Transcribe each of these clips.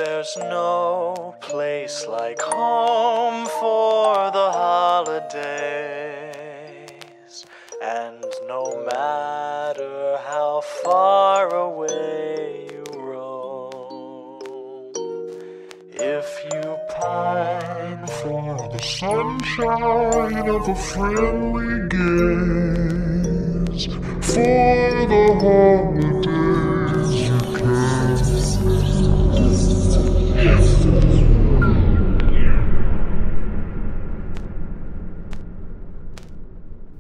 There's no place like home for the holidays, and no matter how far away you roam, if you pine for the sunshine of a friendly gaze, for the holidays you can.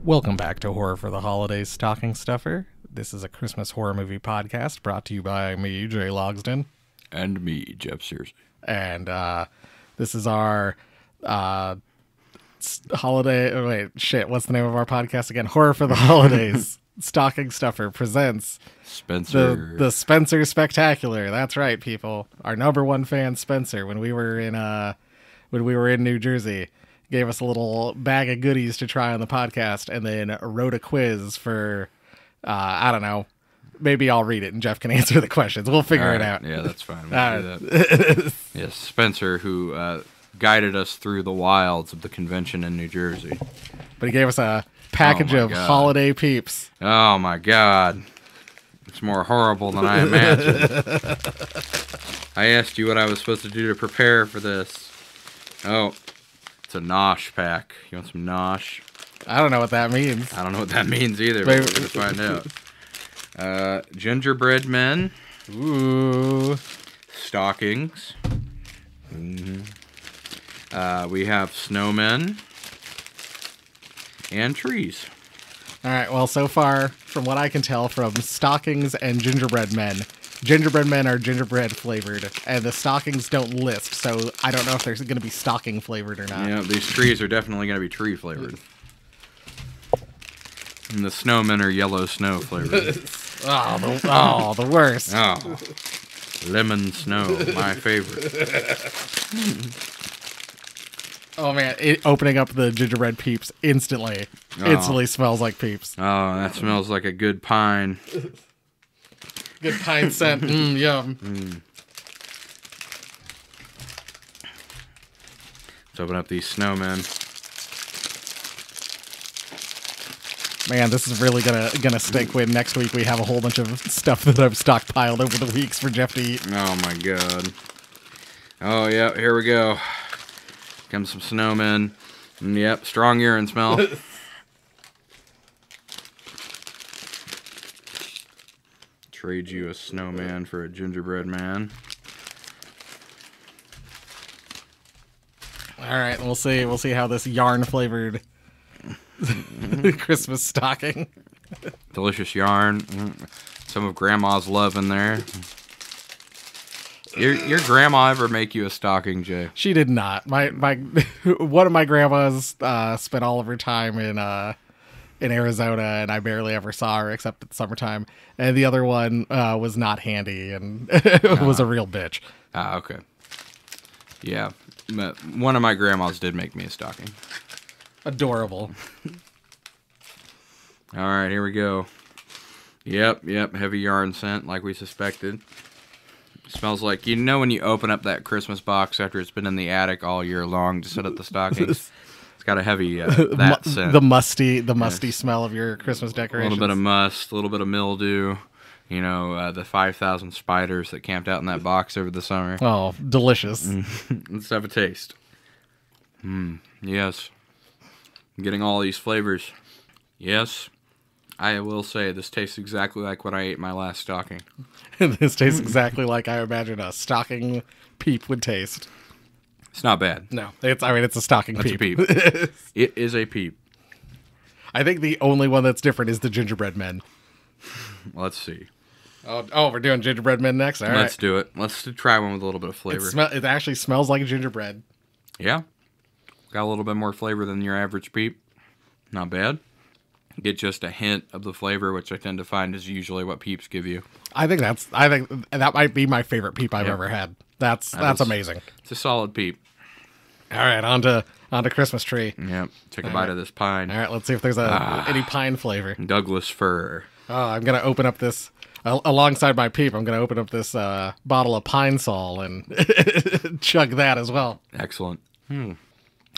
Welcome back to Horror for the Holidays Stocking Stuffer. This is a Christmas horror movie podcast brought to you by me, Jay Logsdon. And me, Jeff Sears. And this is our holiday... Wait, shit, what's the name of our podcast again? Horror for the Holidays Stocking Stuffer presents... Spencer. The Spencer Spectacular. That's right, people. Our number one fan, Spencer, when we were in New Jersey, gave us a little bag of goodies to try on the podcast, and then wrote a quiz for, I don't know, maybe I'll read it and Jeff can answer the questions. We'll figure it out. Yeah, that's fine. We'll do that. Yes, Spencer, who guided us through the wilds of the convention in New Jersey. But he gave us a package of holiday peeps. Oh, my God. It's more horrible than I imagined. I asked you what I was supposed to do to prepare for this. Oh, it's a nosh pack. You want some nosh? I don't know what that means. I don't know what that means either, but we're going to find out. Gingerbread men. Ooh. Stockings. Mm-hmm. We have snowmen. And trees. All right, well, so far, from what I can tell from stockings and gingerbread men are gingerbread flavored, and the stockings don't list, so I don't know if they're going to be stocking flavored or not. Yeah, these trees are definitely going to be tree flavored. And the snowmen are yellow snow flavored. the worst. Oh, lemon snow, my favorite. Oh, man, opening up the gingerbread peeps instantly smells like peeps. Oh, that smells like a good pine. Good pine scent. Yum. Let's open up these snowmen. Man, this is really gonna stick when next week we have a whole bunch of stuff that I've stockpiled over the weeks for Jeff to eat. Oh, my God. Oh, yeah, here we go. Comes some snowmen. Yep, strong urine smell. Trade you a snowman for a gingerbread man. All right, we'll see how this yarn flavored Christmas stocking. Delicious yarn. Some of Grandma's love in there. Your grandma ever make you a stocking, Jay? She did not. My one of my grandmas spent all of her time in Arizona, and I barely ever saw her except at summertime. And the other one was not handy and was a real bitch. Ah, okay. Yeah, one of my grandmas did make me a stocking. Adorable. All right, here we go. Yep, heavy yarn scent like we suspected. Smells like, you know when you open up that Christmas box after it's been in the attic all year long to set up the stockings? It's got a heavy that scent. The musty smell of your Christmas decorations. A little bit of must, a little bit of mildew. You know, the 5,000 spiders that camped out in that box over the summer. Oh, delicious. Let's have a taste. Yes. I'm getting all these flavors. Yes. I will say this tastes exactly like when I ate my last stocking. This tastes exactly like I imagine a stocking peep would taste. It's not bad. No, it's a stocking peep. It's a peep. It is a peep. I think the only one that's different is the gingerbread men. Let's see. Oh, we're doing gingerbread men next? All right. Let's do it. Let's try one with a little bit of flavor. It actually smells like gingerbread. Yeah. Got a little bit more flavor than your average peep. Not bad. Get just a hint of the flavor, which I tend to find is usually what peeps give you. I think that might be my favorite peep I've ever had. That's amazing. It's a solid peep. All right, on to Christmas tree. Yep. Take a bite of this pine. All right, let's see if there's any pine flavor. Douglas fir. Oh, I'm gonna open up this Alongside my peep, I'm going to open up this bottle of Pine Sol and chug that as well. Excellent.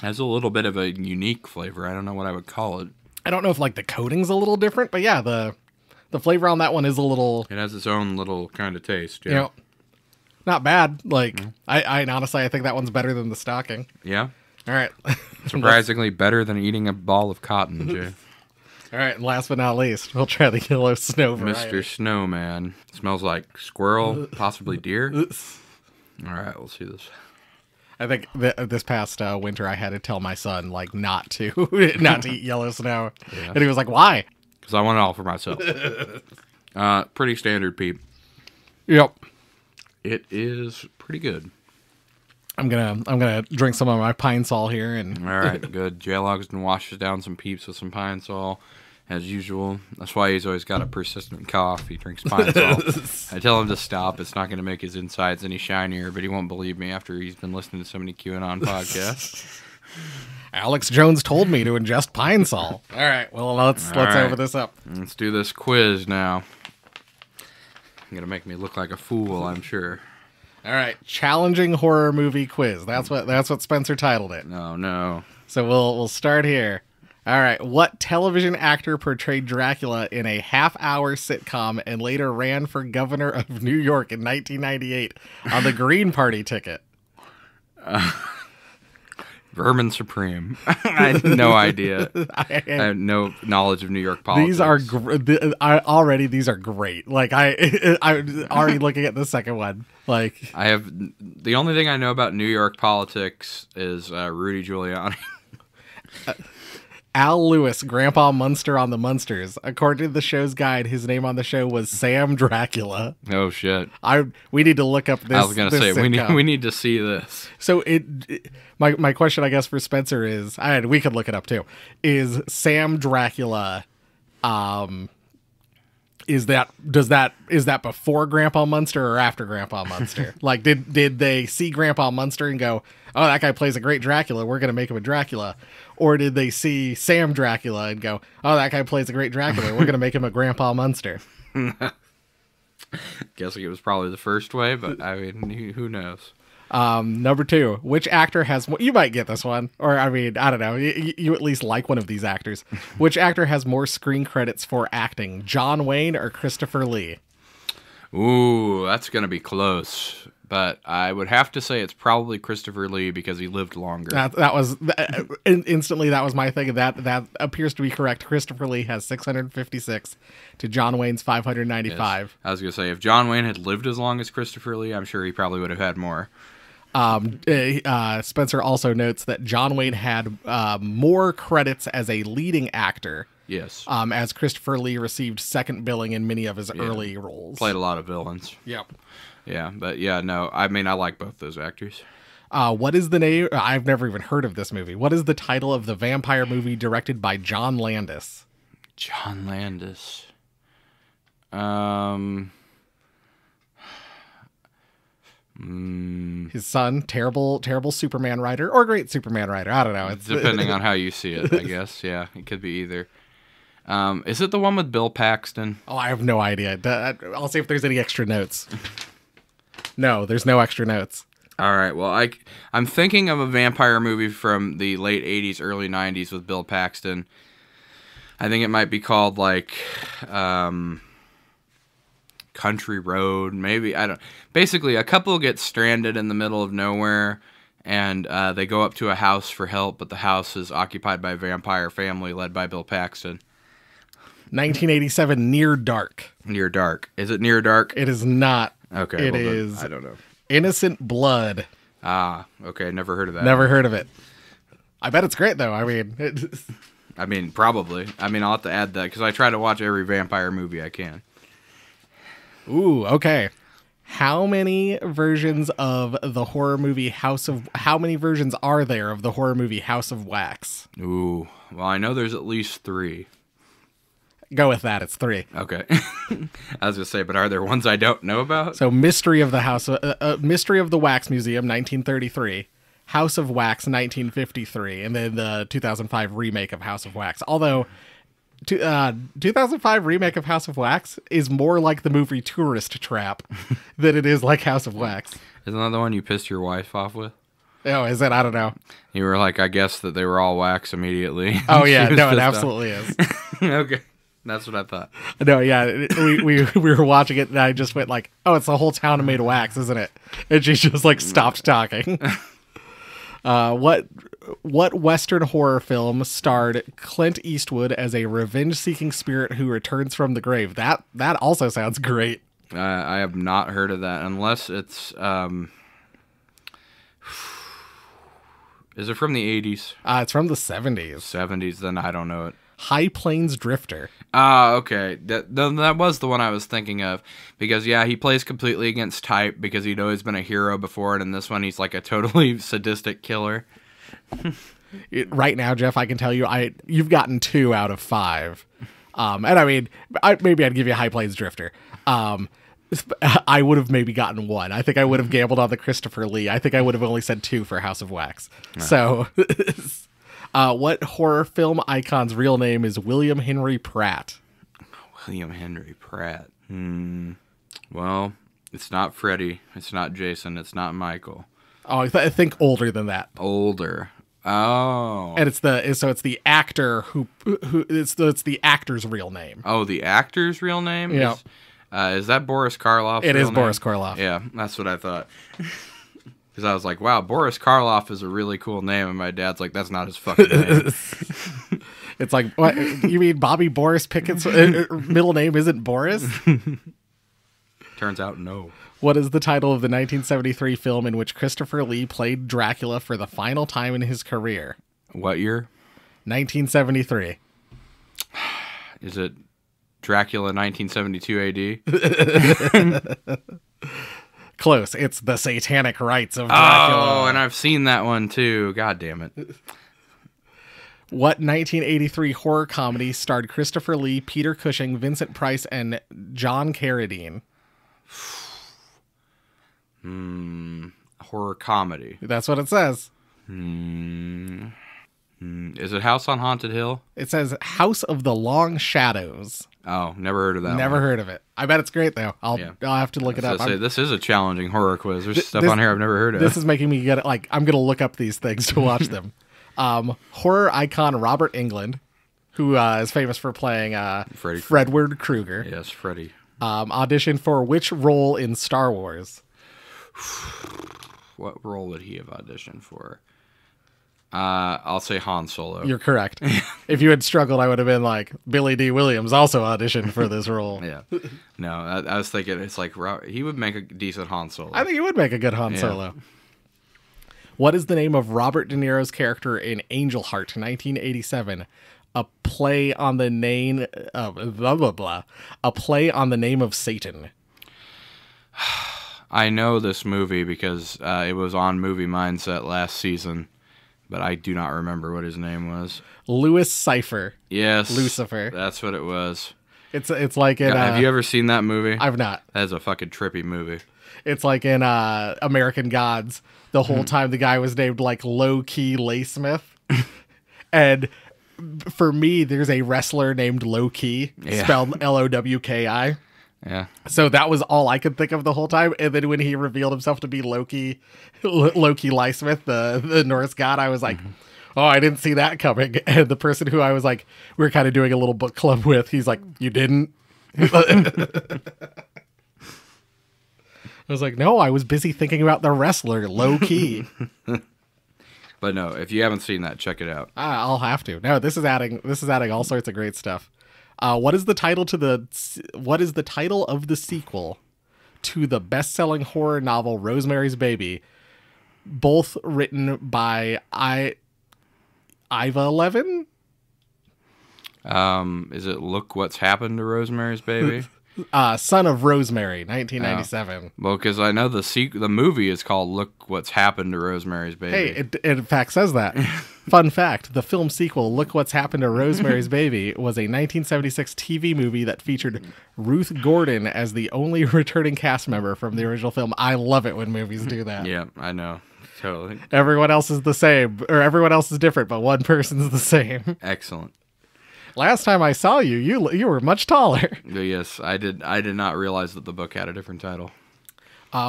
Has a little bit of a unique flavor. I don't know what I would call it. I don't know if like the coating's a little different, but yeah, the flavor on that one is a little. It has its own little kind of taste. Yeah. You know, not bad. Like I honestly, I think that one's better than the stocking. Yeah. All right. Surprisingly better than eating a ball of cotton, Jay. All right, and last but not least, we'll try the yellow snow variety. Mr. Snowman. Smells like squirrel, possibly deer. All right, we'll see this. I think this past winter, I had to tell my son like not to eat yellow snow, and he was like, "Why?" Because I want it all for myself. Pretty standard, peep. Yep. It is pretty good. I'm gonna drink some of my Pine Sol here, and All right, good. J-Logston washes down some peeps with some Pine Sol, as usual. That's why he's always got a persistent cough. He drinks Pine Sol. I tell him to stop. It's not going to make his insides any shinier, but he won't believe me after he's been listening to so many QAnon podcasts. Alex Jones told me to ingest Pine Sol. All right, well let's right. over this up. Let's do this quiz now. You're going to make me look like a fool, I'm sure. All right, challenging horror movie quiz. That's what Spencer titled it. No. So we'll start here. All right, what television actor portrayed Dracula in a half-hour sitcom and later ran for governor of New York in 1998 on the Green Party ticket? Vermin Supreme. I had no idea. I had no knowledge of New York politics. These are already. These are great. Like I'm already looking at the second one. Like I have the only thing I know about New York politics is Rudy Giuliani. Al Lewis, Grandpa Munster on the Munsters. According to the show's guide, his name on the show was Sam Dracula. Oh shit! We need to look up this. I was gonna say sitcom. we need to see this. So my question, I guess, for Spencer is, we could look it up too. Is Sam Dracula, is that before Grandpa Munster or after Grandpa Munster? Like, did they see Grandpa Munster and go, oh, that guy plays a great Dracula, we're gonna make him a Dracula? Or did they see Sam Dracula and go, oh, that guy plays a great Dracula, we're gonna make him a Grandpa Munster? Guessing it was probably the first way, but I mean, who knows? Number 2, which actor has you might get this one, or I mean, I don't know, you at least like one of these actors. Which actor has more screen credits for acting, John Wayne or Christopher Lee? Ooh, that's gonna be close, but I would have to say it's probably Christopher Lee because he lived longer. That was instantly that was my thing. That appears to be correct. Christopher Lee has 656 to John Wayne's 595. Yes. I was gonna say if John Wayne had lived as long as Christopher Lee, I'm sure he probably would have had more. Spencer also notes that John Wayne had more credits as a leading actor. Yes. As Christopher Lee received second billing in many of his early roles. Played a lot of villains. Yep. Yeah, but yeah, no, I mean, I like both those actors. What is the name? I've never even heard of this movie. What is the title of the vampire movie directed by John Landis? John Landis. His son, terrible Superman writer or great Superman writer. I don't know. It's depending on how you see it, I guess. Yeah, it could be either. Is it the one with Bill Paxton? Oh, I have no idea. I'll see if there's any extra notes. No, there's no extra notes. All right. Well, I'm thinking of a vampire movie from the late 80s, early 90s with Bill Paxton. I think it might be called like Country Road, maybe. I don't. Basically, a couple gets stranded in the middle of nowhere, and they go up to a house for help, but the house is occupied by a vampire family led by Bill Paxton. 1987, Near Dark. Near Dark. Is it Near Dark? It is not. Okay. It is. I don't know. Innocent Blood. Ah, okay. Never heard of that. Never heard of it. I bet it's great, though. I mean, probably. I mean, I'll have to add that, because I try to watch every vampire movie I can. Ooh, okay. How many versions of the horror movie how many versions are there of the horror movie House of Wax? Ooh, well, I know there's at least 3. Go with that. It's 3. Okay. I was gonna say, but are there ones I don't know about? So, Mystery of the Wax Museum, 1933. House of Wax, 1953, and then the 2005 remake of House of Wax. Although 2005 remake of House of Wax is more like the movie Tourist Trap than it is like House of Wax. Isn't that the one you pissed your wife off with? Oh, is it? I don't know. You were like, I guess that they were all wax immediately. Oh, She yeah. was No, it pissed absolutely is. off. Okay. That's what I thought. No, yeah. We were watching it, and I just went like, oh, it's the whole town made of wax, isn't it? And she just like stopped talking. What Western horror film starred Clint Eastwood as a revenge-seeking spirit who returns from the grave? That also sounds great. I have not heard of that, unless it's... Is it from the 80s? It's from the 70s. 70s? Then I don't know it. High Plains Drifter. Ah, okay. That was the one I was thinking of. Because, yeah, he plays completely against type because he'd always been a hero before, and in this one he's like a totally sadistic killer. Right now, Jeff, I can tell you, you've gotten 2 out of 5. And I mean, maybe I'd give you High Plains Drifter. I would have maybe gotten 1. I think I would have gambled on the Christopher Lee. I think I would have only said 2 for House of Wax. So, what horror film icon's real name is William Henry Pratt? William Henry Pratt. Well, it's not Freddy. It's not Jason. It's not Michael. Oh, I think older than that. Older. Oh. And it's the actor who it's the actor's real name. Oh, the actor's real name? Yeah. Is that Boris Karloff? It is Boris Karloff. Yeah, that's what I thought. Because I was like, wow, Boris Karloff is a really cool name. And my dad's like, that's not his fucking name. It's like, what? You mean Bobby Boris Pickett's middle name isn't Boris? Turns out, no. What is the title of the 1973 film in which Christopher Lee played Dracula for the final time in his career? What year? 1973. Is it Dracula 1972 AD? Close. It's The Satanic Rites of Dracula. Oh, and I've seen that one too. God damn it. What 1983 horror comedy starred Christopher Lee, Peter Cushing, Vincent Price, and John Carradine? Horror comedy. That's what it says. Is it House on Haunted Hill? It says House of the Long Shadows. Oh, never heard of that Never one. heard of it. I bet it's great, though. I'll have to look it up. So this is a challenging horror quiz. There's stuff on here I've never heard of. This is making me get like, I'm going to look up these things to watch them. Horror icon Robert Englund, who is famous for playing Fredward Krueger. Yes, Freddy. Auditioned for which role in Star Wars? What role would he have auditioned for? I'll say Han Solo. You're correct. If you had struggled, I would have been like, Billy D. Williams also auditioned for this role. Yeah. No, I was thinking it's like he would make a decent Han Solo. I think he would make a good Han Solo. What is the name of Robert De Niro's character in Angel Heart, 1987? A play on the name of blah blah blah. A play on the name of Satan. I know this movie because it was on Movie Mindset last season, but I do not remember what his name was. Louis Cypher. Yes, Lucifer. That's what it was. It's like in. Have you ever seen that movie? I've not. That's a fucking trippy movie. It's like in American Gods. The whole time the guy was named like Low Key Laysmith, and for me, there's a wrestler named Low Key, spelled Lowki. Yeah. So that was all I could think of the whole time. And then when he revealed himself to be Loki Lysmith, the Norse god, I was like, oh, I didn't see that coming. And the person who I was like, we were kind of doing a little book club with, he's like, you didn't? I was like, no, I was busy thinking about the wrestler, Low Key. But no, if you haven't seen that, check it out. I'll have to. No, this is adding all sorts of great stuff. What is the title of the sequel to the best-selling horror novel Rosemary's Baby, both written by Iva Levin? Is it Look What's Happened to Rosemary's Baby? Son of Rosemary, 1997. Well, because I know the movie is called Look What's Happened to Rosemary's Baby. Hey, it in fact says that. Fun fact, the film sequel, Look What's Happened to Rosemary's Baby, was a 1976 TV movie that featured Ruth Gordon as the only returning cast member from the original film. I love it when movies do that. Yeah, I know. Totally. Everyone else is the same, or everyone else is different, but one person's the same. Excellent. Last time I saw you, you were much taller. Yes, I did not realize that the book had a different title.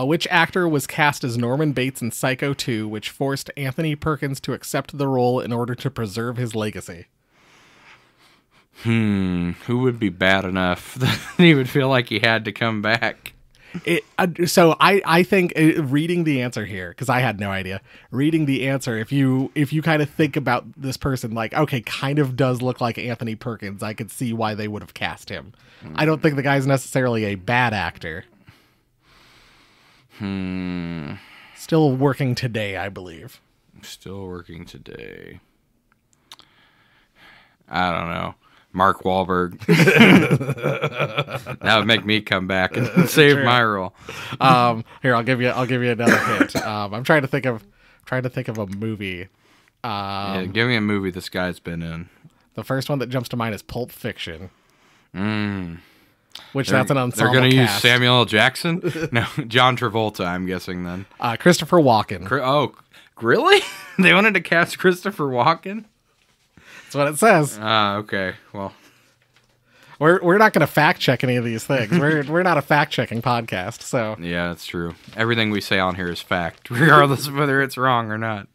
Which actor was cast as Norman Bates in Psycho 2, which forced Anthony Perkins to accept the role in order to preserve his legacy? Who would be bad enough that he would feel like he had to come back? So I think reading the answer here, because I had no idea, reading the answer, if you kind of think about this person, like, okay, kind of does look like Anthony Perkins, I could see why they would have cast him. I don't think the guy's necessarily a bad actor. Still working today, I believe. Still working today. I don't know. Mark Wahlberg. That would make me come back and save my role. Here, I'll give you another hint. I'm trying to think of a movie. Yeah, give me a movie this guy's been in. The first one that jumps to mind is Pulp Fiction. Which They're that's an ensemble going to use cast. Samuel L. Jackson? No, John Travolta, I'm guessing then. Christopher Walken. Oh, really? They wanted to cast Christopher Walken? That's what it says. Okay. Well, we're not going to fact check any of these things. We're not a fact checking podcast, so yeah, that's true. Everything we say on here is fact, regardless of whether it's wrong or not.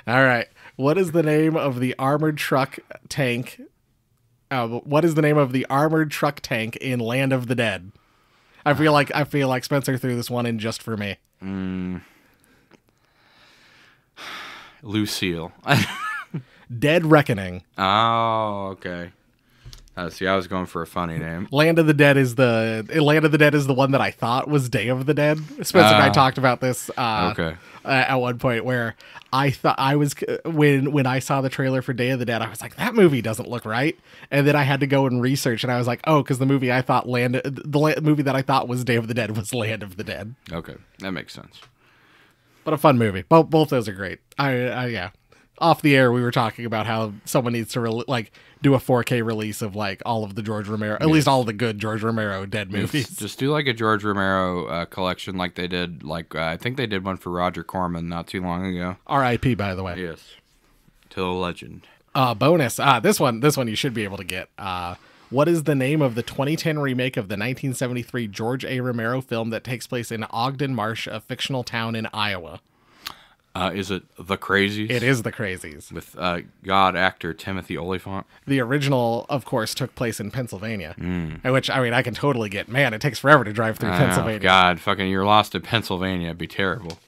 All right. What is the name of the armored truck tank? What is the name of the armored truck tank in Land of the Dead? I feel like Spencer threw this one in just for me. Lucille. Dead Reckoning. Oh, okay. See, I was going for a funny name. Land of the Dead is the one that I thought was Day of the Dead. Spencer and I talked about this at one point where I thought I was when I saw the trailer for Day of the Dead, I was like, that movie doesn't look right, and then I had to go and research, and I was like, oh, because the movie that I thought was Day of the Dead was Land of the Dead. Okay, that makes sense. But a fun movie. Both those are great. Yeah. Off the air, we were talking about how someone needs to do a 4K release of like all of the George Romero, at least all of the good George Romero Dead movies. Just do like a George Romero collection, like they did. I think they did one for Roger Corman not too long ago. R.I.P. By the way. Yes. To the legend. Bonus. This one you should be able to get. What is the name of the 2010 remake of the 1973 George A. Romero film that takes place in Ogden Marsh, a fictional town in Iowa? Is it The Crazies? It is The Crazies. With God actor Timothy Olyphant. The original, of course, took place in Pennsylvania. Which, I mean, I can totally get. Man, it takes forever to drive through Pennsylvania. God, fucking, you're lost in Pennsylvania. It'd be terrible.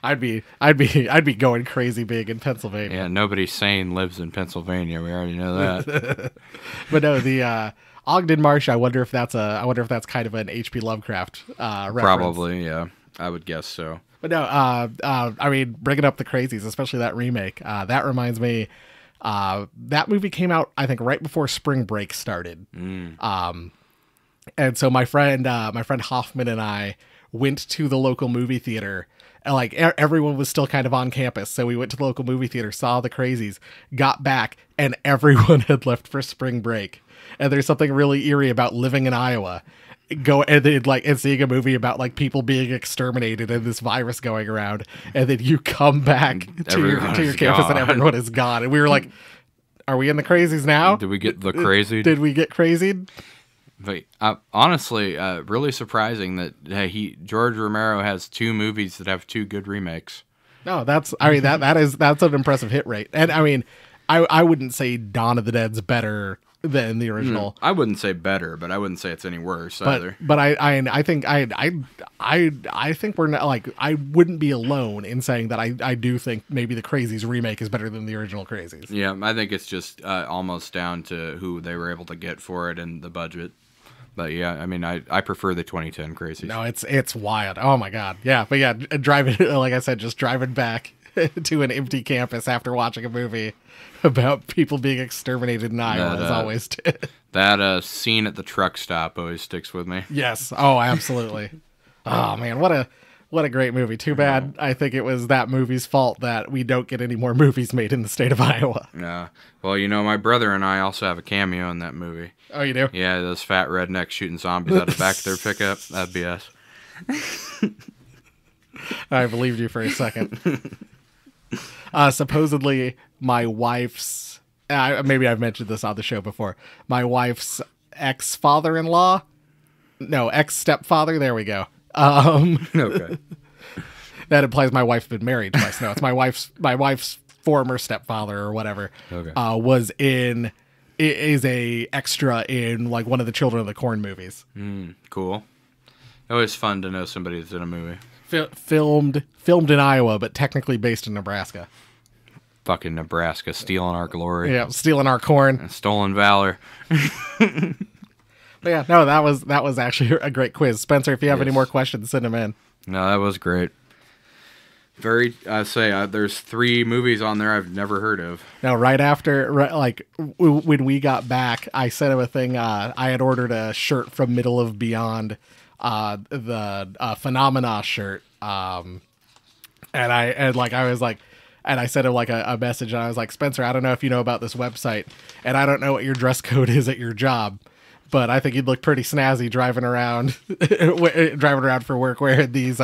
I'd be going crazy big in Pennsylvania. Yeah, nobody sane lives in Pennsylvania. We already know that. But no, the Ogden Marsh. I wonder if that's kind of an H.P. Lovecraft reference. Probably, yeah. I would guess so. But no, I mean, bringing up The Crazies, especially that remake, that reminds me, that movie came out, I think, right before spring break started. And so my friend Hoffman and I went to the local movie theater. And like everyone was still kind of on campus, so we went to the local movie theater, saw The Crazies, got back, and everyone had left for spring break. And there's something really eerie about living in Iowa. And seeing a movie about like people being exterminated and this virus going around, and then you come back to your campus and everyone is gone, and we were like, "Are we in The Crazies now? Did we get the crazy? Did we get crazied?" But honestly, really surprising that George Romero has 2 movies that have 2 good remakes. No, that's an impressive hit rate, and I mean, I wouldn't say Dawn of the Dead's better than the original. I wouldn't say better, but I wouldn't say it's any worse either. But I think we're not, like, I wouldn't be alone in saying that I do think maybe the Crazies remake is better than the original Crazies. Yeah, I think it's just almost down to who they were able to get for it and the budget. But yeah, I mean, I prefer the 2010 Crazies. No, it's wild. Oh my god, yeah. But yeah, driving, like I said, just driving back to an empty campus after watching a movie about people being exterminated in Iowa is always that scene at the truck stop always sticks with me. Yes. Oh, absolutely. Oh man, what a great movie. Too bad. I think it was that movie's fault that we don't get any more movies made in the state of Iowa. Yeah. Well, my brother and I also have a cameo in that movie. Oh, you do? Yeah, those fat rednecks shooting zombies out the back of their pickup. That'd be us. I believed you for a second. Supposedly, my wife's maybe I've mentioned this on the show before. My wife's ex-father-in-law, no, ex-stepfather. There we go. Okay. That implies my wife's been married twice. No, it's my wife's former stepfather or whatever. Okay. Is a extra in like one of the Children of the Corn movies. Cool. Always fun to know somebody that's in a movie. Filmed in Iowa, but technically based in Nebraska. Fucking Nebraska, stealing our glory. Yeah, stealing our corn. And stolen valor. But yeah, no, that was actually a great quiz. Spencer, if you have any Yes. more questions, send them in. No, that was great. There's 3 movies on there I've never heard of. No, right after, when we got back, I sent him a thing. I had ordered a shirt from Middle of Beyond, the Phenomena shirt. And I sent him like a message, and I was like, Spencer, I don't know if you know about this website, and I don't know what your dress code is at your job, but I think you'd look pretty snazzy driving around for work wearing these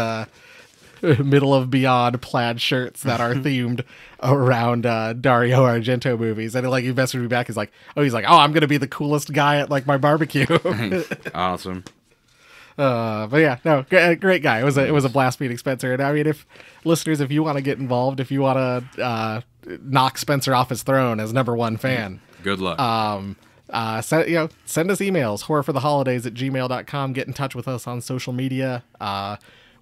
Middle of Beyond plaid shirts that are themed around Dario Argento movies. And he messaged me back. He's like, I'm gonna be the coolest guy at like my barbecue. Awesome. But yeah, no, great guy. It was a blast meeting Spencer. And I mean, if you want to get involved, if you want to knock Spencer off his throne as #1 fan, Good luck. send us emails, horrorfortheholidays@gmail.com. Get in touch with us on social media.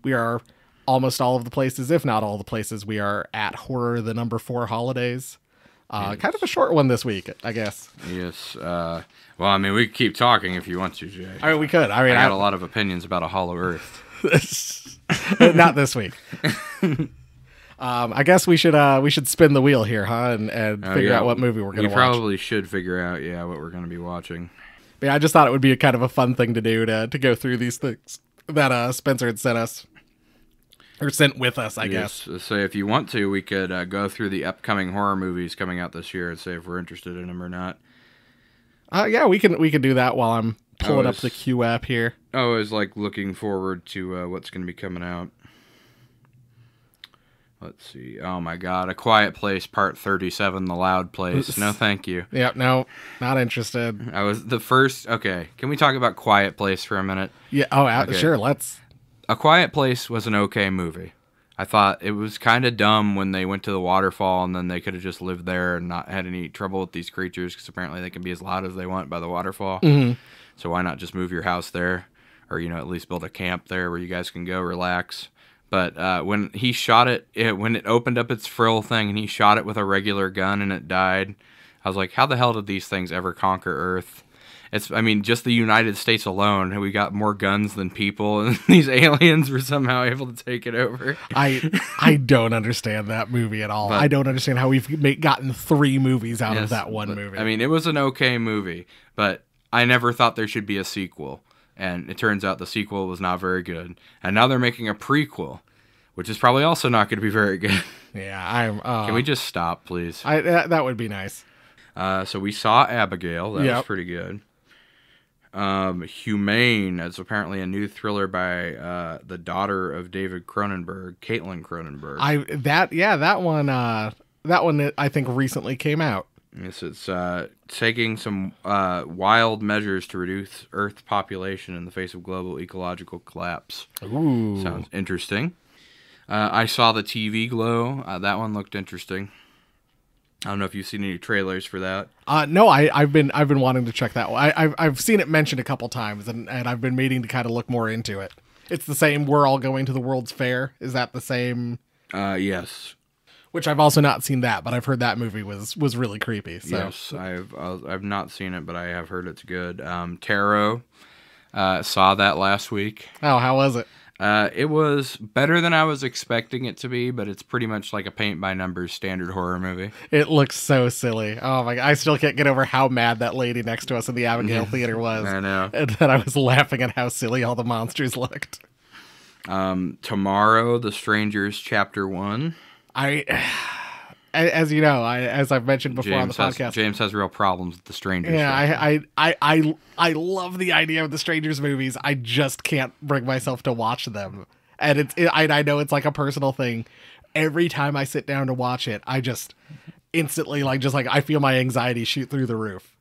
We are almost all of the places, if not all the places. We are at horror4 holidays. Kind of a short one this week, I guess. Yes. Well, I mean, we could keep talking if you want to, Jay. I mean, we could. I mean, I got a lot of opinions about a hollow earth. not this week. I guess we should spin the wheel here, huh? And figure out what movie we're going to watch. We probably should figure out, what we're going to be watching. But yeah, I just thought it would be a kind of a fun thing to do to go through these things that Spencer had sent us. Or sent with us, I guess. So if you want to, we could go through the upcoming horror movies coming out this year and say if we're interested in them or not. Yeah, we can do that while I'm pulling up the Q app here. I was looking forward to what's going to be coming out. Let's see. Oh my God, A Quiet Place Part 37, The Loud Place. No, thank you. Yeah, no, not interested. I was the first. Okay, can we talk about Quiet Place for a minute? Yeah. Oh, okay. Sure. Let's. A Quiet Place was an okay movie. I thought it was kind of dumb when they went to the waterfall and then they could have just lived there and not had any trouble with these creatures because apparently they can be as loud as they want by the waterfall. Mm-hmm. So why not just move your house there or, at least build a camp there where you guys can go relax. But when he shot when it opened up its frill thing and he shot it with a regular gun and it died, I was like, how the hell did these things ever conquer Earth? Just the United States alone, we got more guns than people, and these aliens were somehow able to take it over. I don't understand that movie at all. I don't understand how we've gotten 3 movies out of that one movie. It was an okay movie, but I never thought there should be a sequel, and it turns out the sequel was not very good. And now they're making a prequel, which is probably also not going to be very good. Yeah, Can we just stop, please? That would be nice. So we saw Abigail. That was pretty good. Humane, as apparently a new thriller by the daughter of David Cronenberg, Caitlin Cronenberg. That one I think recently came out. Yes, it's taking some wild measures to reduce Earth's population in the face of global ecological collapse. Ooh, sounds interesting. I saw the TV Glow. That one looked interesting. I don't know if you've seen any trailers for that. No, I've been wanting to check that one. I've seen it mentioned a couple times, and I've been meaning to kind of look more into it. It's the same. We're all going to the World's Fair. Is that the same? Yes. Which I've also not seen that, but I've heard that movie was really creepy. So. Yes, I've not seen it, but I have heard it's good. Tarot, saw that last week. Oh, how was it? It was better than I was expecting it to be, but it's pretty much like a paint-by-numbers standard horror movie. It looks so silly. Oh my God. I still can't get over how mad that lady next to us in the Abigail Theater was. I know. And then I was laughing at how silly all the monsters looked. Tomorrow, The Strangers, Chapter 1. As you know, as I've mentioned before on the podcast, James has real problems with The Strangers. Yeah, I love the idea of the Strangers movies. I just can't bring myself to watch them, and I know it's like a personal thing. Every time I sit down to watch it, instantly like just like I feel my anxiety shoot through the roof.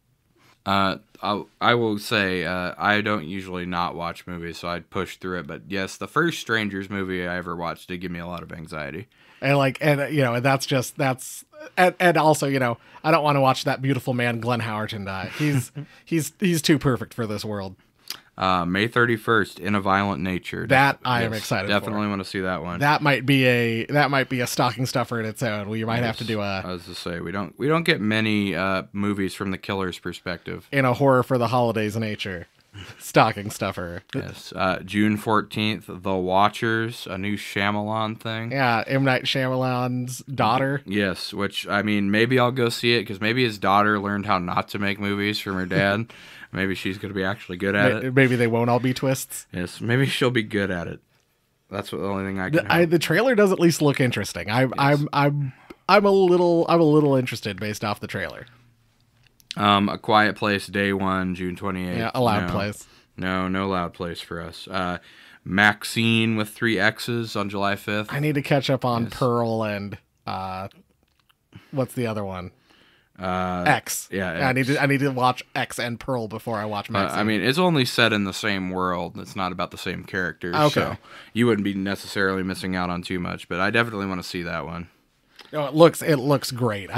I will say I don't usually not watch movies, so I'd push through it. But yes, the first Strangers movie I ever watched did give me a lot of anxiety. And and that's and also, I don't want to watch that beautiful man Glenn Howerton die. He's too perfect for this world. May 31st, In a Violent Nature. That I am excited for. Definitely want to see that one. That might be a stocking stuffer in its own. We might have to do I was to say we don't get many movies from the killer's perspective. in a horror for the holidays nature. Stocking stuffer. Yes. June 14th, The Watchers, a new Shyamalan thing. Yeah, M. Night Shyamalan's daughter. Yes, which, I mean, maybe I'll go see it because maybe his daughter learned how not to make movies from her dad. Maybe she's going to be actually good at it. Maybe they won't all be twists. Yes, maybe she'll be good at it. That's the only thing I can hope. The trailer does at least look interesting. I'm a little interested based off the trailer. A Quiet Place, Day 1, June 28th. Yeah, a Loud Place. No Loud Place for us. Maxine with 3 X's on July 5th. I need to catch up on Pearl and what's the other one? X. Yeah, X. I need to watch X and Pearl before I watch Maxine. I mean, it's only set in the same world. It's not about the same characters. Okay. So you wouldn't be necessarily missing out on too much, but I definitely want to see that one. Oh, it looks great.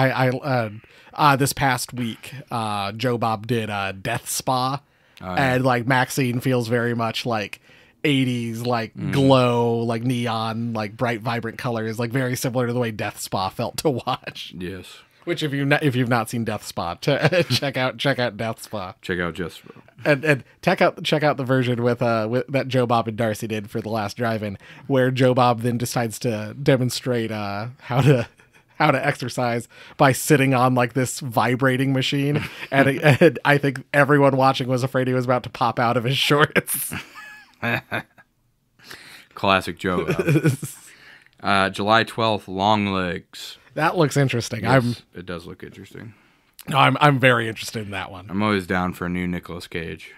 This past week, Joe Bob did Death Spa, and like Maxine feels very much like 80s, like glow, like neon, like bright, vibrant colors, like very similar to the way Death Spa felt to watch. Yes. Which, if you've not seen Death Spa, check out Death Spa. Check out Just and check out the version with that Joe Bob and Darcy did for the last drive-in, where Joe Bob then decides to demonstrate how to exercise by sitting on like this vibrating machine, and I think everyone watching was afraid he was about to pop out of his shorts. Classic Joe Bob. July 12th, Long Legs. That looks interesting. Yes, it does look interesting. I'm very interested in that one. I'm always down for a new Nicolas Cage.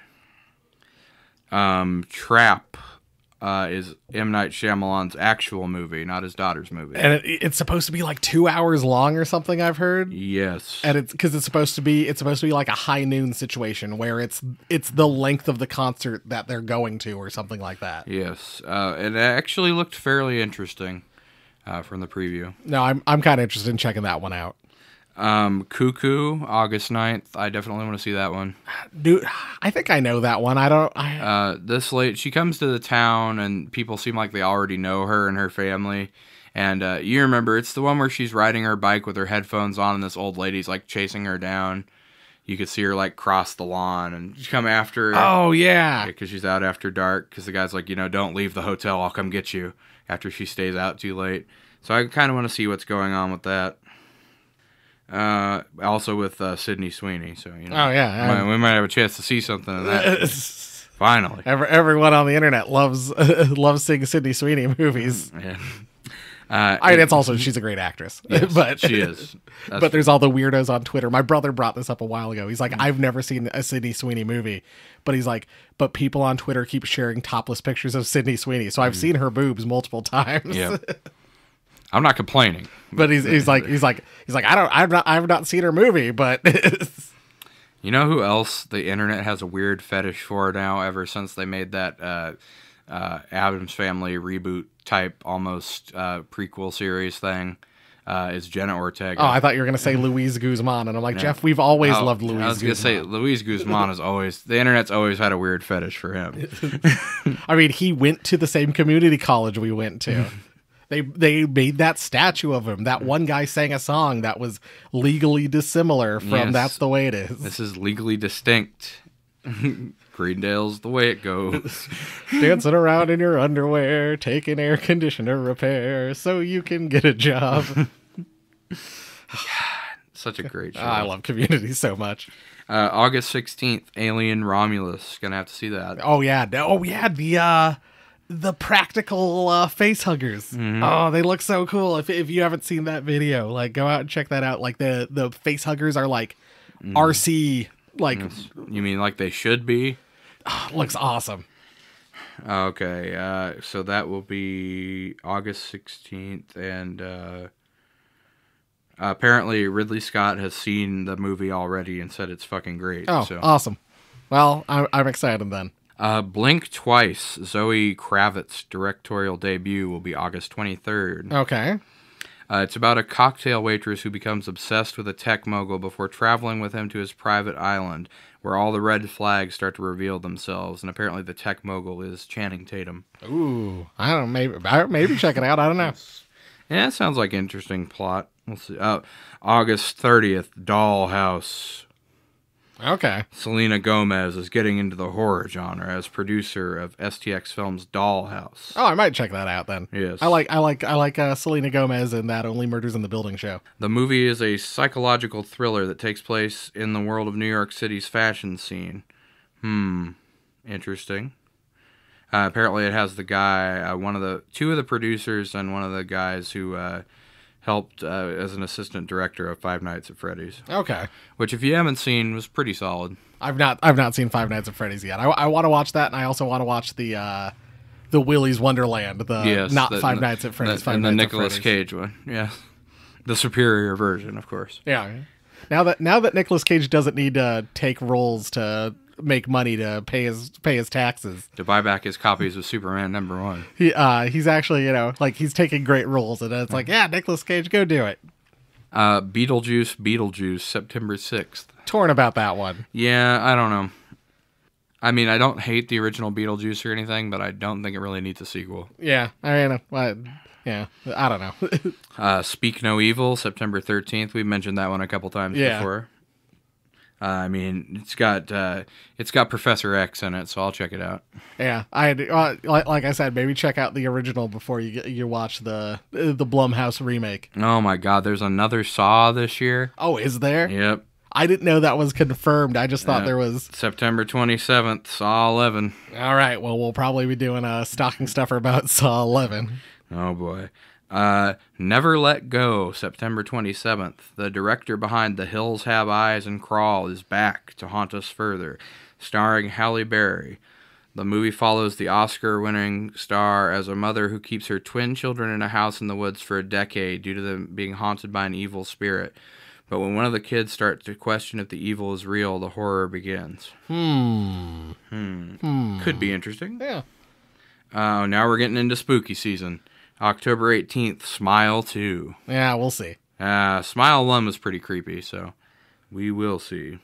Trap is M. Night Shyamalan's actual movie, not his daughter's movie. And it's supposed to be like 2 hours long or something, I've heard. Yes. And it's supposed to be like a high noon situation where it's the length of the concert that they're going to or something like that. Yes. It actually looked fairly interesting from the preview. No, I'm kind of interested in checking that one out. Cuckoo, August 9th. I definitely want to see that one. Dude, I think I know that one. This late, she comes to the town and people seem like they already know her and her family. And you remember, it's the one where she's riding her bike with her headphones on and this old lady's like chasing her down. You could see her like cross the lawn and she come after her. Oh, yeah. Because she's out after dark. Because the guy's like, don't leave the hotel. I'll come get you after she stays out too late. So I kind of want to see what's going on with that. Also with Sydney Sweeney. So, Oh, yeah. We might have a chance to see something in that. Finally. Everyone on the internet loves seeing Sydney Sweeney movies. Yeah. It's also, she's a great actress. Yes, but she is. But there's all the weirdos on Twitter. My brother brought this up a while ago. He's like, I've never seen a Sydney Sweeney movie. But he's like, but people on Twitter keep sharing topless pictures of Sydney Sweeney. So I've seen her boobs multiple times. Yeah. I'm not complaining. But he's like, I've not seen her movie, but you know who else the internet has a weird fetish for now ever since they made that Addams Family reboot type almost prequel series thing is Jenna Ortega. Oh, I thought you were going to say Luis Guzman, and I'm like, no. Jeff, we've always loved Luis Guzman. I was going to say, Luis Guzman is always, the internet's always had a weird fetish for him. I mean, he went to the same community college we went to. They made that statue of him. That one guy sang a song that was legally dissimilar from Yes. That's the Way It Is. This is legally distinct. Greendale's the way it goes. Dancing around in your underwear, taking air conditioner repair so you can get a job. Such a great show. I love Community so much. August 16th, Alien Romulus. Gonna have to see that. Oh, yeah. The practical face huggers. Mm-hmm. Oh, they look so cool. If you haven't seen that video, like go out and check that out. Like the face huggers are like RC, like You mean like they should be? Looks awesome. Okay, so that will be August 16th, and Apparently, Ridley Scott has seen the movie already and said it's fucking great. Oh, so. awesome. Well, I'm excited then. Blink Twice, Zoe Kravitz directorial debut will be August 23rd. Okay. It's about a cocktail waitress who becomes obsessed with a tech mogul before traveling with him to his private island, where all the red flags start to reveal themselves. And apparently, the tech mogul is Channing Tatum. Ooh, I don't know. Maybe check it out. I don't know. Yeah, it sounds like an interesting plot. Let's see. August 30th, Dollhouse. Okay. Selena Gomez is getting into the horror genre as producer of STX Films' Dollhouse. Oh, I might check that out then. Yes. I like Selena Gomez in that Only Murders in the Building show. The movie is a psychological thriller that takes place in the world of New York City's fashion scene. Interesting. Apparently, it has the guy, two of the producers, and one of the guys who helped as an assistant director of Five Nights at Freddy's. Okay. Which, if you haven't seen, was pretty solid. I've not seen Five Nights at Freddy's yet. I want to watch that, and I also want to watch the Willy's Wonderland. Five Nights at Freddy's. And the Nicolas Cage one. Yeah. The superior version, of course. Yeah. Now that Nicolas Cage doesn't need to take roles to make money to pay his taxes, to buy back his copies of Superman #1. He's actually, he's taking great roles, and it's like, yeah, Nicolas Cage, go do it. Beetlejuice, September 6th. Torn about that one. Yeah, I don't know. I mean, I don't hate the original Beetlejuice or anything, but I don't think it really needs a sequel. Yeah, I mean, yeah, I don't know. Speak No Evil, September 13th. We've mentioned that one a couple times before. I mean, it's got Professor X in it, so I'll check it out. Yeah, like I said, maybe check out the original before you watch the Blumhouse remake. Oh my God, there's another Saw this year. Oh, is there? Yep. I didn't know that was confirmed. I just thought there was September 27th, Saw 11. All right, well, we'll probably be doing a stocking stuffer about Saw 11. Oh boy. Never Let Go, September 27th. The director behind The Hills Have Eyes and Crawl is back to haunt us further, starring Halle Berry. The movie follows the Oscar-winning star as a mother who keeps her twin children in a house in the woods for a decade due to them being haunted by an evil spirit. But when one of the kids starts to question if the evil is real, the horror begins. Could be interesting. Yeah. Now we're getting into spooky season. October 18th, Smile 2. Yeah, we'll see. Smile 1 was pretty creepy, so we will see.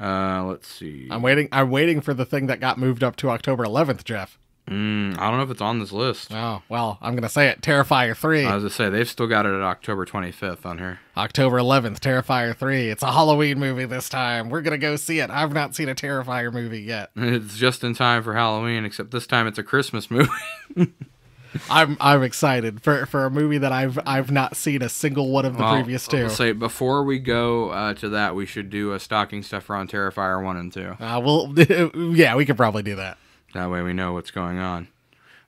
Let's see. I'm waiting for the thing that got moved up to October 11th, Jeff. I don't know if it's on this list. Oh, well, I'm going to say it. Terrifier 3. I was going to say, they've still got it at October 25th on here. October 11th, Terrifier 3. It's a Halloween movie this time. We're going to go see it. I've not seen a Terrifier movie yet. It's just in time for Halloween, except this time it's a Christmas movie. I'm excited for a movie that I've not seen a single one of the previous two. I'll say before we go to that, we should do a stocking stuffer on Terrifier 1 and 2. Yeah, we could probably do that. That way we know what's going on.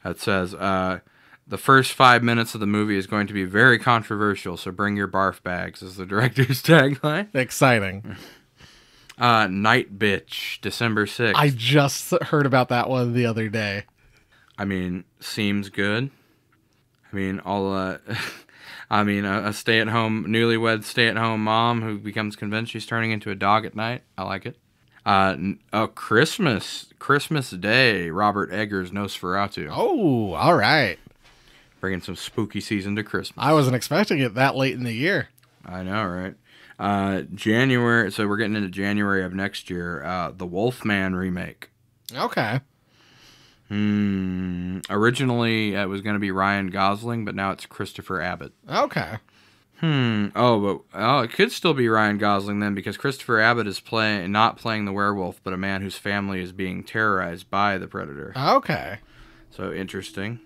It says the first 5 minutes of the movie is going to be very controversial, so bring your barf bags, is the director's tagline. Exciting. Night Bitch, December 6th. I just heard about that one the other day. I mean, seems good. I mean, a newlywed stay-at-home mom who becomes convinced she's turning into a dog at night. I like it. Christmas Day, Robert Eggers' Nosferatu. Oh, all right. Bringing some spooky season to Christmas. I wasn't expecting it that late in the year. I know, right? January, so we're getting into January of next year, the Wolfman remake. Okay. Originally, it was going to be Ryan Gosling, but now it's Christopher Abbott. Okay. It could still be Ryan Gosling then, because Christopher Abbott is not playing the werewolf, but a man whose family is being terrorized by the predator. Okay. So interesting.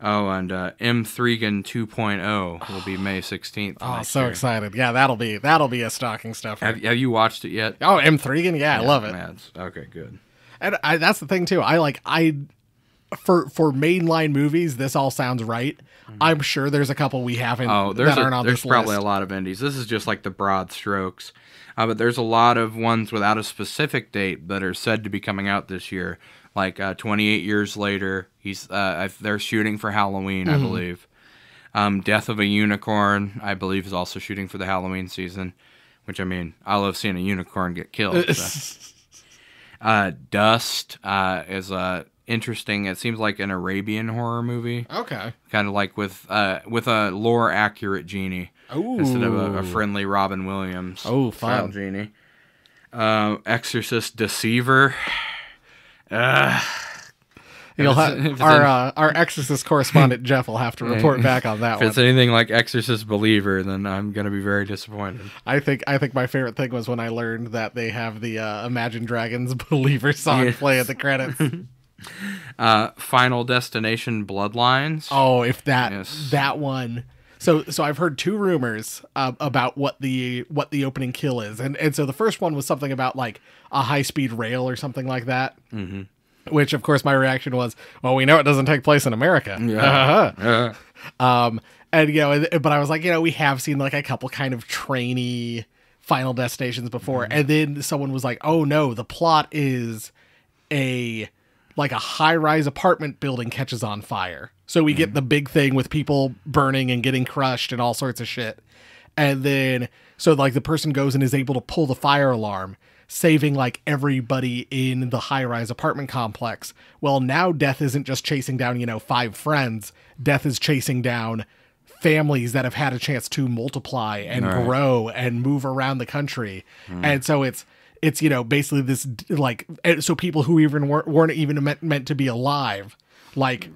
Oh, and M. Thregan 2.0 will be May 16th. Oh, so year. Excited! Yeah, that'll be a stocking stuffer. Have you watched it yet? Oh, M. Thregan, yeah, I love it. Okay, good. And that's the thing too. For mainline movies, this all sounds right. I'm sure there's a couple we haven't that aren't on this list. There's probably a lot of indies. This is just like the broad strokes. But there's a lot of ones without a specific date that are said to be coming out this year. Like 28 Years Later, they're shooting for Halloween, I believe. Death of a Unicorn, I believe, is also shooting for the Halloween season. Which, I mean, I love seeing a unicorn get killed. So. Dust is interesting. It seems like an Arabian horror movie. Okay. Kind of like with a lore accurate genie. Ooh. Instead of a friendly Robin Williams. Oh, fun. Genie. Exorcist Deceiver. Our Exorcist correspondent Jeff will have to report back on that If one. it's anything like Exorcist Believer, then I'm gonna be very disappointed. I think my favorite thing was when I learned that they have the Imagine Dragons Believer song play at the credits. Final Destination Bloodlines. Oh, if Yes. that one. So I've heard two rumors about what the opening kill is, and so the first one was something about like a high speed rail or something like that. Mm-hmm. Which, of course, my reaction was, well, we know it doesn't take place in America. Yeah. And, but I was like, we have seen like a couple kind of trainy Final Destinations before. Mm-hmm. And then someone was like, oh, no, the plot is a high-rise apartment building catches on fire. So we get the big thing with people burning and getting crushed and all sorts of shit. And then, so like the person goes and is able to pull the fire alarm, saving like everybody in the high-rise apartment complex. Well, now Death isn't just chasing down, 5 friends. Death is chasing down families that have had a chance to multiply and grow and move around the country. And so it's basically this like, so people who even weren't even meant to be alive, like,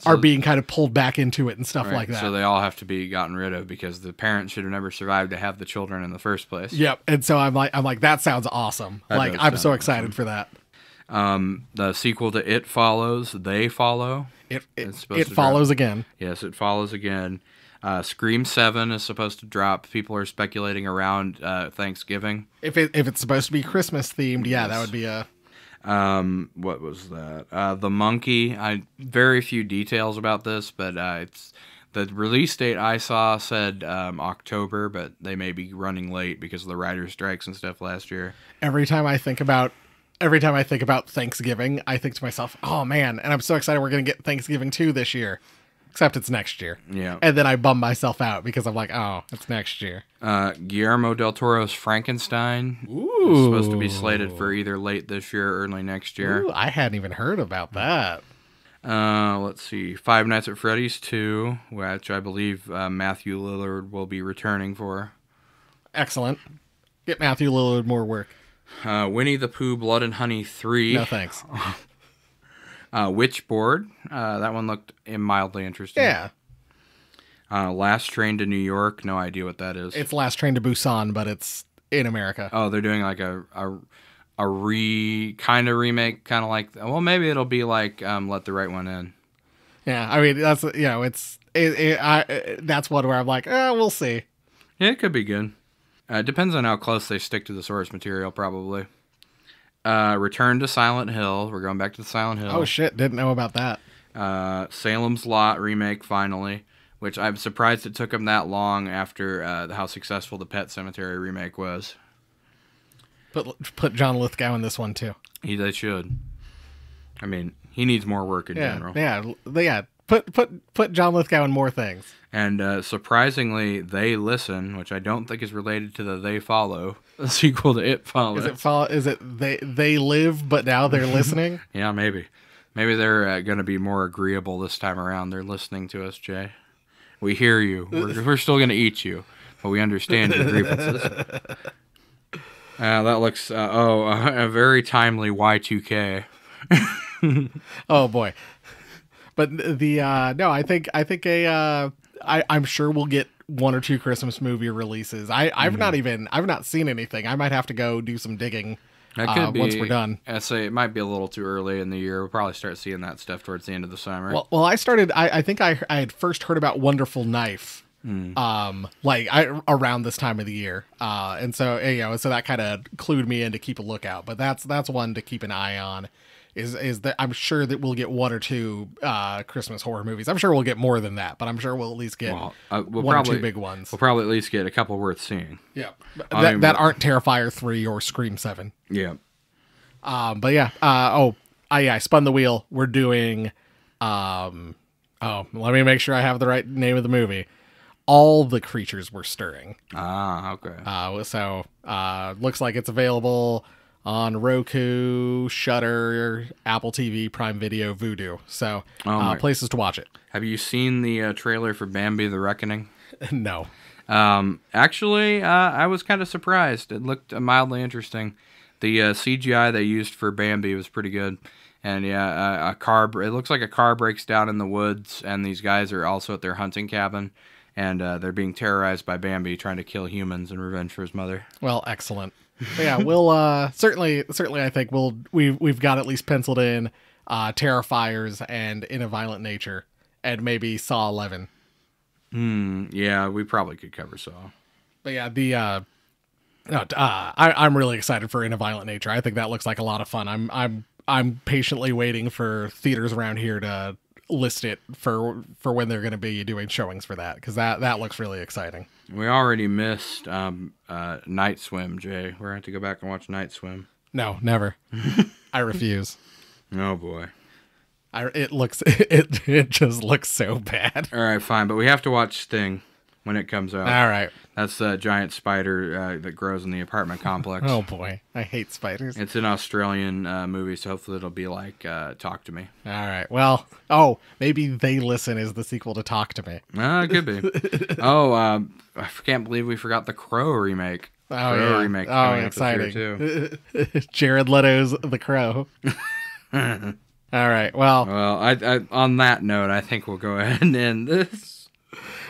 are being kind of pulled back into it and stuff like that. So they all have to be gotten rid of because the parents should have never survived to have the children in the first place. Yep. And so I'm like, that sounds awesome. I'm so excited for that. The sequel to It Follows, They Follow. It follows again. Yes, It Follows again. Scream 7 is supposed to drop. People are speculating around Thanksgiving. If it's supposed to be Christmas themed, yeah, that would be a... what was that? The Monkey. Very few details about this, but it's the release date I saw said October, but they may be running late because of the writer's strikes and stuff last year. Every time I think about Thanksgiving, I think to myself, oh man, and I'm so excited we're going to get Thanksgiving 2 this year. Except it's next year. Yeah. And then I bum myself out because I'm like, oh, it's next year. Guillermo del Toro's Frankenstein is supposed to be slated for either late this year or early next year. Ooh, I hadn't even heard about that. Let's see. Five Nights at Freddy's 2, which I believe Matthew Lillard will be returning for. Excellent. Get Matthew Lillard more work. Winnie the Pooh Blood and Honey 3. No thanks. Witchboard. That one looked mildly interesting. Yeah. Last Train to New York. No idea what that is. It's Last Train to Busan, but it's in America. Oh, they're doing like a kind of remake, kind of like. Well, maybe it'll be like Let the Right One In. Yeah, I mean that's that's one where I'm like, we'll see. Yeah, it could be good. It depends on how close they stick to the source material, probably. Return to Silent Hill. We're going back to the Silent Hill. Oh shit, didn't know about that. Salem's Lot remake finally, which I'm surprised it took them that long after how successful the Pet Cemetery remake was. Put John Lithgow in this one too. They should. I mean, he needs more work in general. Yeah. Put John Lithgow in more things. And surprisingly, They Listen, which I don't think is related to the They Follow, the sequel to It Follows. Is it they live, but now they're listening? Yeah, maybe. Maybe they're going to be more agreeable this time around. They're listening to us, Jay. We hear you. We're still going to eat you, but we understand your grievances. That looks, a very timely Y2K. Oh boy. But I'm sure we'll get one or two Christmas movie releases. I've not seen anything. I might have to go do some digging once we're done. I'd say it might be a little too early in the year. We'll probably start seeing that stuff towards the end of the summer. Well, I think I had first heard about Wonderful Knife, around this time of the year, and so so that kind of clued me in to keep a lookout. But that's one to keep an eye on. Is that I'm sure that we'll get one or two Christmas horror movies. I'm sure we'll get more than that, but I'm sure we'll at least get one or two big ones. We'll probably at least get a couple worth seeing. Yeah, that aren't Terrifier 3 or Scream 7. Yeah. But yeah. I spun the wheel. We're doing Oh, let me make sure I have the right name of the movie. All the Creatures Were Stirring. Ah, okay. Looks like it's available on Roku, Shudder, Apple TV, Prime Video, Vudu. So, places to watch it. Have you seen the trailer for Bambi: The Reckoning? No. Actually, I was kind of surprised. It looked mildly interesting. The CGI they used for Bambi was pretty good. And yeah, it looks like a car breaks down in the woods, and these guys are also at their hunting cabin, and they're being terrorized by Bambi, trying to kill humans in revenge for his mother. Well, excellent. But yeah, we'll certainly. I think we've got at least penciled in Terrifiers and In a Violent Nature, and maybe Saw 11. Yeah, we probably could cover Saw. But yeah, I'm really excited for In a Violent Nature. I think that looks like a lot of fun. I'm patiently waiting for theaters around here to list it for when they're going to be doing showings for that, because that looks really exciting. We already missed Night Swim, Jay. We're going to have to go back and watch Night Swim. No, never. I refuse. Oh boy. It just looks so bad. All right, fine, but we have to watch Sting when it comes out. All right. That's the giant spider that grows in the apartment complex. Oh boy, I hate spiders. It's an Australian movie, so hopefully it'll be like Talk to Me. All right. Well, maybe They Listen is the sequel to Talk to Me. It could be. I can't believe we forgot the Crow remake. Crow remake. Exciting too. Jared Leto's The Crow. All right. Well, I on that note, I think we'll go ahead and end this.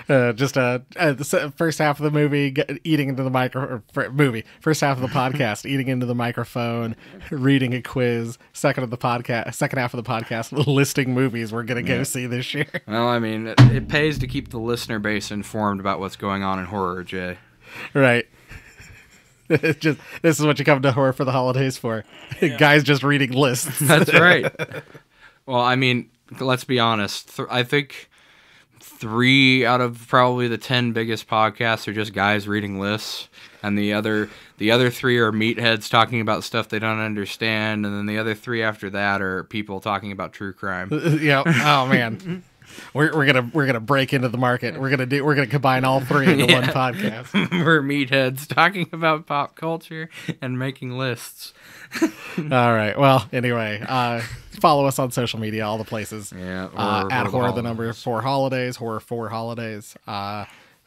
The first half of the movie, eating into the first half of the podcast, eating into the microphone, reading a quiz. Second half of the podcast, listing movies we're gonna go see this year. Well, I mean, it pays to keep the listener base informed about what's going on in horror, Jay. Right. This is what you come to Horror for the Holidays for. Yeah. Guys just reading lists. That's right. Well, I mean, let's be honest. I think 3 out of probably the 10 biggest podcasts are just guys reading lists, and the other 3 are meatheads talking about stuff they don't understand, and then the other 3 after that are people talking about true crime. Yeah. Oh man. We're gonna break into the market. We're gonna combine all 3 into one podcast. We're meatheads talking about pop culture and making lists. All right. Well, anyway, follow us on social media, all the places. Yeah. At Horror 4 Holidays, Horror 4 Holidays.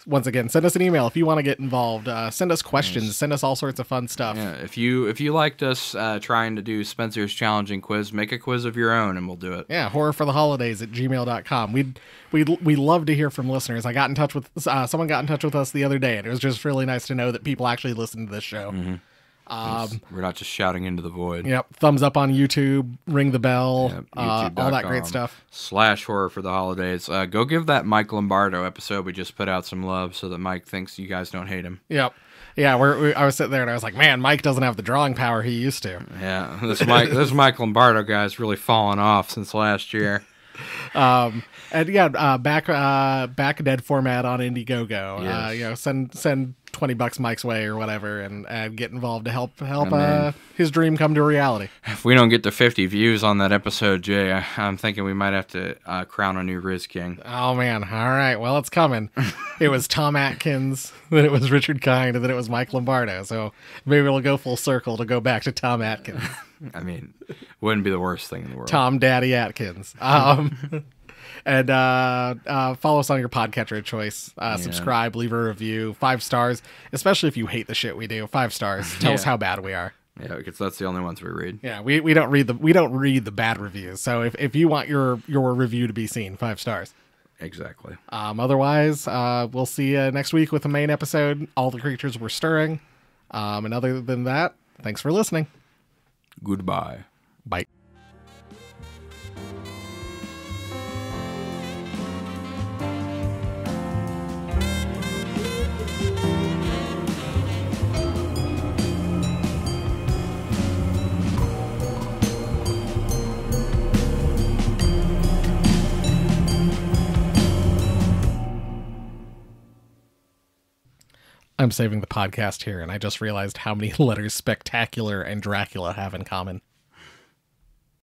Once again, send us an email if you want to get involved. Send us questions. Yes. Send us all sorts of fun stuff. Yeah, if you liked us trying to do Spencer's challenging quiz, make a quiz of your own and we'll do it. Yeah, horrorfortheholidays@gmail.com. We'd love to hear from listeners. I got in touch with someone got in touch with us the other day, and it was just really nice to know that people actually listen to this show. Mm-hmm. We're not just shouting into the void. Yep. Thumbs up on YouTube, ring the bell, all that great stuff. /Horror for the Holidays. Go give that Mike Lombardo episode we just put out some love so that Mike thinks you guys don't hate him. Yep. Yeah, I was sitting there and I was like, man, Mike doesn't have the drawing power he used to. Yeah, this Mike Lombardo guy's really fallen off since last year. And yeah, back dead format on Indiegogo. Yes. Send $20 Mike's way or whatever, and get involved to help his dream come to reality. If we don't get to 50 views on that episode, Jay, I'm thinking we might have to crown a new Riz King. Oh man! All right, well it's coming. It was Tom Atkins, then it was Richard Kind, and then it was Mike Lombardo. So maybe we'll go full circle to go back to Tom Atkins. I mean, wouldn't be the worst thing in the world. Tom Daddy Atkins. And follow us on your podcatcher of choice. Subscribe, leave a review, 5 stars, especially if you hate the shit we do. 5 stars. Tell us how bad we are. Yeah, because that's the only ones we read. Yeah, we don't read the bad reviews. So if you want your review to be seen, 5 stars. Exactly. Otherwise, we'll see you next week with the main episode. All the Creatures Were Stirring. And other than that, thanks for listening. Goodbye. Bye. I'm saving the podcast here, and I just realized how many letters Spectacular and Dracula have in common.